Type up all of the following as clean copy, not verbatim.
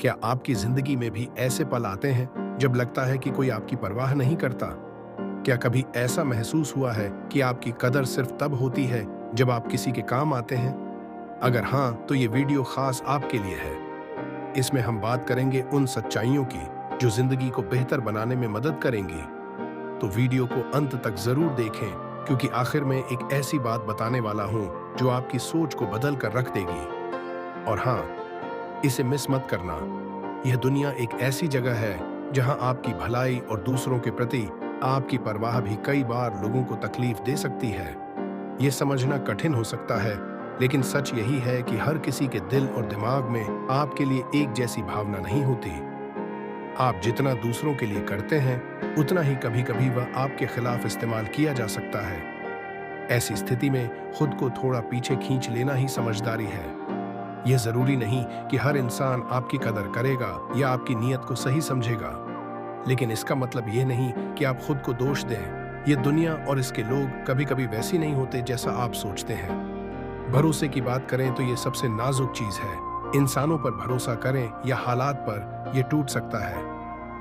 क्या आपकी जिंदगी में भी ऐसे पल आते हैं जब लगता है कि कोई आपकी परवाह नहीं करता? क्या कभी ऐसा महसूस हुआ है कि आपकी कदर सिर्फ तब होती है जब आप किसी के काम आते हैं? अगर हाँ, तो ये वीडियो खास आपके लिए है। इसमें हम बात करेंगे उन सच्चाइयों की जो जिंदगी को बेहतर बनाने में मदद करेंगी। तो वीडियो को अंत तक जरूर देखें, क्योंकि आखिर में एक ऐसी बात बताने वाला हूं जो आपकी सोच को बदल कर रख देगी। और हाँ, इसे मिस मत करना। यह दुनिया एक ऐसी जगह है जहां आपकी भलाई और दूसरों के प्रति आपकी परवाह भी कई बार लोगों को तकलीफ दे सकती है। यह समझना कठिन हो सकता है, लेकिन सच यही है कि हर किसी के दिल और दिमाग में आपके लिए एक जैसी भावना नहीं होती। आप जितना दूसरों के लिए करते हैं, उतना ही कभी-कभी वह आपके खिलाफ इस्तेमाल किया जा सकता है। ऐसी स्थिति में खुद को थोड़ा पीछे खींच लेना ही समझदारी है। यह जरूरी नहीं कि हर इंसान आपकी कदर करेगा या आपकी नीयत को सही समझेगा, लेकिन इसका मतलब यह नहीं कि आप खुद को दोष दें। यह दुनिया और इसके लोग कभी-कभी वैसी नहीं होते जैसा आप सोचते हैं। भरोसे की बात करें तो यह सबसे नाजुक चीज है। इंसानों पर भरोसा करें या हालात पर, यह टूट सकता है।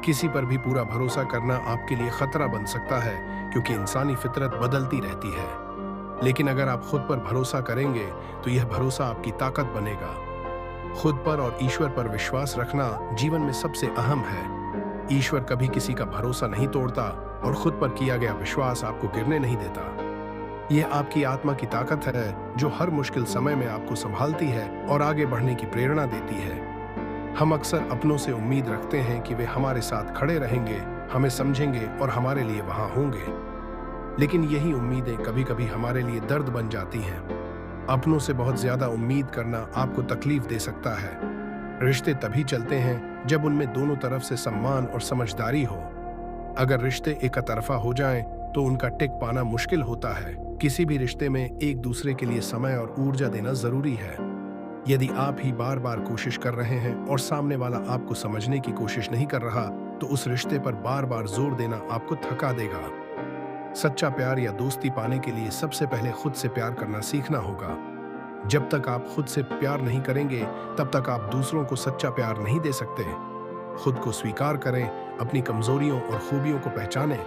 किसी पर भी पूरा भरोसा करना आपके लिए खतरा बन सकता है, क्योंकि इंसानी फितरत बदलती रहती है। लेकिन अगर आप खुद पर भरोसा करेंगे तो यह भरोसा आपकी ताकत बनेगा। खुद पर और ईश्वर पर विश्वास रखना जीवन में सबसे अहम है। ईश्वर कभी किसी का भरोसा नहीं तोड़ता और खुद पर किया गया विश्वास आपको गिरने नहीं देता। यह आपकी आत्मा की ताकत है जो हर मुश्किल समय में आपको संभालती है और आगे बढ़ने की प्रेरणा देती है। हम अक्सर अपनों से उम्मीद रखते हैं कि वे हमारे साथ खड़े रहेंगे, हमें समझेंगे और हमारे लिए वहां होंगे, लेकिन यही उम्मीदें कभी-कभी हमारे लिए दर्द बन जाती हैं। अपनों से बहुत ज्यादा उम्मीद करना आपको तकलीफ दे सकता है। रिश्ते तभी चलते हैं जब उनमें दोनों तरफ से सम्मान और समझदारी हो। अगर रिश्ते एकतरफा हो जाएं, तो उनका टिक पाना मुश्किल होता है। किसी भी रिश्ते में एक दूसरे के लिए समय और ऊर्जा देना जरूरी है। यदि आप ही बार बार कोशिश कर रहे हैं और सामने वाला आपको समझने की कोशिश नहीं कर रहा, तो उस रिश्ते पर बार बार जोर देना आपको थका देगा। सच्चा प्यार या दोस्ती पाने के लिए सबसे पहले खुद से प्यार करना सीखना होगा। जब तक आप खुद से प्यार नहीं करेंगे, तब तक आप दूसरों को सच्चा प्यार नहीं दे सकते। खुद को स्वीकार करें, अपनी कमजोरियों और खूबियों को पहचानें।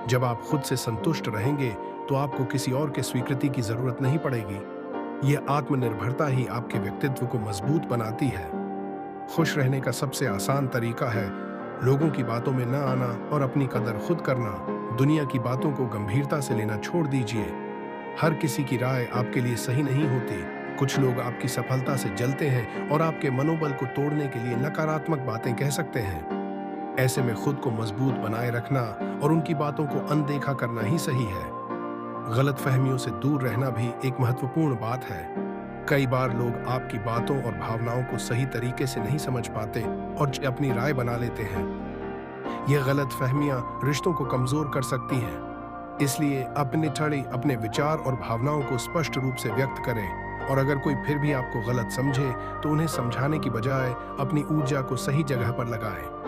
जब आप खुद से संतुष्ट रहेंगे, तो आपको किसी और के स्वीकृति की जरूरत नहीं पड़ेगी। यह आत्मनिर्भरता ही आपके व्यक्तित्व को मजबूत बनाती है। खुश रहने का सबसे आसान तरीका है लोगों की बातों में न आना और अपनी कदर खुद करना। दुनिया की बातों को गंभीरता से लेना छोड़ दीजिए। हर किसी की राय आपके लिए सही नहीं होती। कुछ लोग आपकी सफलता से जलते हैं और आपके मनोबल को तोड़ने के लिए नकारात्मक बातें कह सकते हैं। ऐसे में खुद को मजबूत बनाए रखना और उनकी बातों को अनदेखा करना ही सही है। गलतफहमियों से दूर रहना भी एक महत्वपूर्ण बात है। कई बार लोग आपकी बातों और भावनाओं को सही तरीके से नहीं समझ पाते और अपनी राय बना लेते हैं। यह गलतफहमियां रिश्तों को कमजोर कर सकती हैं। इसलिए अपने विचार और भावनाओं को स्पष्ट रूप से व्यक्त करें, और अगर कोई फिर भी आपको गलत समझे तो उन्हें समझाने की बजाय अपनी ऊर्जा को सही जगह पर लगाएं।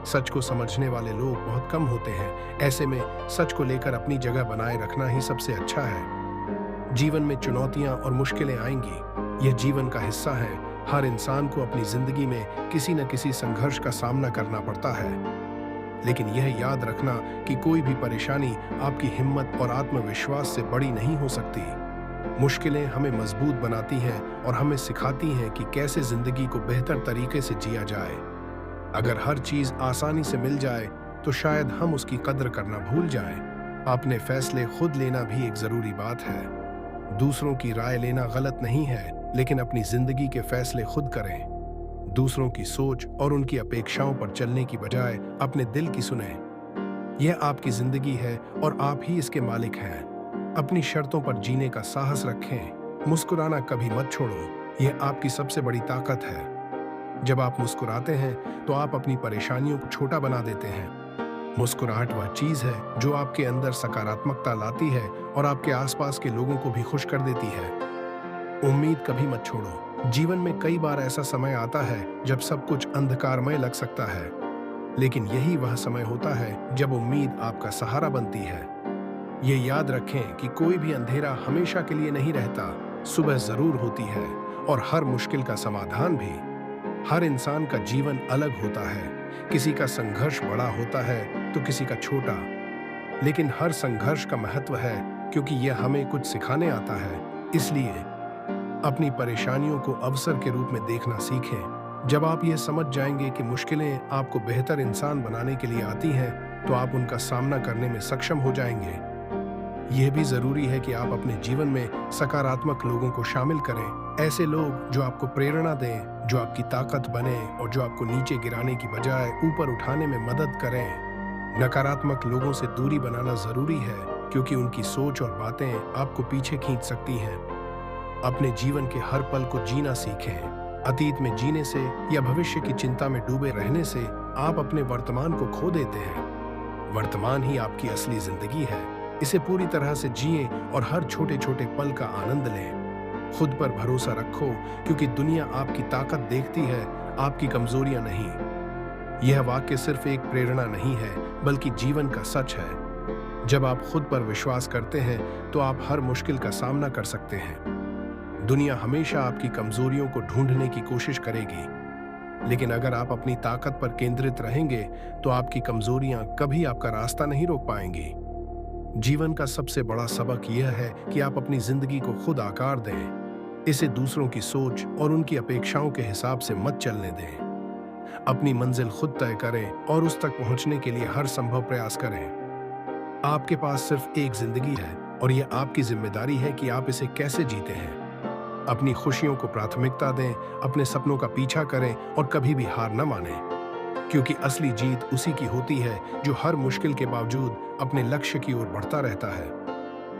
सच को समझने वाले लोग बहुत कम होते हैं। ऐसे में सच को लेकर अपनी जगह बनाए रखना ही सबसे अच्छा है। जीवन में चुनौतियां और मुश्किलें आएंगी, यह जीवन का हिस्सा है। हर इंसान को अपनी जिंदगी में किसी न किसी संघर्ष का सामना करना पड़ता है, लेकिन यह याद रखना कि कोई भी परेशानी आपकी हिम्मत और आत्मविश्वास से बड़ी नहीं हो सकती। मुश्किलें हमें मजबूत बनाती हैं और हमें सिखाती हैं कि कैसे जिंदगी को बेहतर तरीके से जिया जाए। अगर हर चीज आसानी से मिल जाए, तो शायद हम उसकी कद्र करना भूल जाएं। अपने फैसले खुद लेना भी एक जरूरी बात है। दूसरों की राय लेना गलत नहीं है, लेकिन अपनी जिंदगी के फैसले खुद करें। दूसरों की सोच और उनकी अपेक्षाओं पर चलने की बजाय अपने दिल की सुनें। यह आपकी जिंदगी है और आप ही इसके मालिक हैं। अपनी शर्तों पर जीने का साहस रखें। मुस्कुराना कभी मत छोड़ो, यह आपकी सबसे बड़ी ताकत है। जब आप मुस्कुराते हैं तो आप अपनी परेशानियों को छोटा बना देते हैं। मुस्कुराहट वह चीज है जो आपके अंदर सकारात्मकता लाती है और आपके आसपास के लोगों को भी खुश कर देती है। उम्मीद कभी मत छोड़ो। जीवन में कई बार ऐसा समय आता है जब सब कुछ अंधकारमय लग सकता है, लेकिन यही वह समय होता है जब उम्मीद आपका सहारा बनती है। ये याद रखें कि कोई भी अंधेरा हमेशा के लिए नहीं रहता। सुबह जरूर होती है और हर मुश्किल का समाधान भी। हर इंसान का जीवन अलग होता है। किसी का संघर्ष बड़ा होता है तो किसी का छोटा। लेकिन हर संघर्ष का महत्व है क्योंकि यह हमें कुछ सिखाने आता है। इसलिए अपनी परेशानियों को अवसर के रूप में देखना सीखें। जब आप ये समझ जाएंगे कि मुश्किलें आपको बेहतर इंसान बनाने के लिए आती हैं, तो आप उनका सामना करने में सक्षम हो जाएंगे। यह भी जरूरी है कि आप अपने जीवन में सकारात्मक लोगों को शामिल करें। ऐसे लोग जो आपको प्रेरणा दें, जो आपकी ताकत बने और जो आपको नीचे गिराने की बजाय ऊपर उठाने में मदद करें। नकारात्मक लोगों से दूरी बनाना जरूरी है क्योंकि उनकी सोच और बातें आपको पीछे खींच सकती हैं। अपने जीवन के हर पल को जीना सीखें। अतीत में जीने से या भविष्य की चिंता में डूबे रहने से आप अपने वर्तमान को खो देते हैं। वर्तमान ही आपकी असली जिंदगी है। इसे पूरी तरह से जिएं और हर छोटे छोटे पल का आनंद लें। खुद पर भरोसा रखो क्योंकि दुनिया आपकी ताकत देखती है, आपकी कमजोरियां नहीं। यह वाक्य सिर्फ एक प्रेरणा नहीं है बल्कि जीवन का सच है। जब आप खुद पर विश्वास करते हैं तो आप हर मुश्किल का सामना कर सकते हैं। दुनिया हमेशा आपकी कमजोरियों को ढूंढने की कोशिश करेगी, लेकिन अगर आप अपनी ताकत पर केंद्रित रहेंगे तो आपकी कमजोरियां कभी आपका रास्ता नहीं रोक पाएंगी। जीवन का सबसे बड़ा सबक यह है कि आप अपनी जिंदगी को खुद आकार दें। इसे दूसरों की सोच और उनकी अपेक्षाओं के हिसाब से मत चलने दें। अपनी मंजिल खुद तय करें और उस तक पहुंचने के लिए हर संभव प्रयास करें। आपके पास सिर्फ एक जिंदगी है और यह आपकी जिम्मेदारी है कि आप इसे कैसे जीते हैं। अपनी खुशियों को प्राथमिकता दें, अपने सपनों का पीछा करें और कभी भी हार न मानें, क्योंकि असली जीत उसी की होती है जो हर मुश्किल के बावजूद अपने लक्ष्य की ओर बढ़ता रहता है।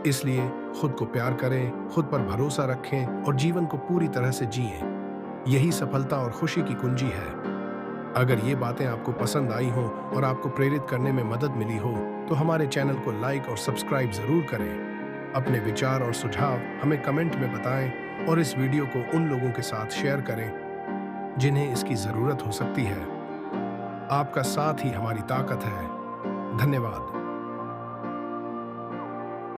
इसलिए खुद को प्यार करें, खुद पर भरोसा रखें और जीवन को पूरी तरह से जिएं। यही सफलता और खुशी की कुंजी है। अगर ये बातें आपको पसंद आई हों और आपको प्रेरित करने में मदद मिली हो तो हमारे चैनल को लाइक और सब्सक्राइब जरूर करें। अपने विचार और सुझाव हमें कमेंट में बताएं और इस वीडियो को उन लोगों के साथ शेयर करें जिन्हें इसकी जरूरत हो सकती है। आपका साथ ही हमारी ताकत है। धन्यवाद।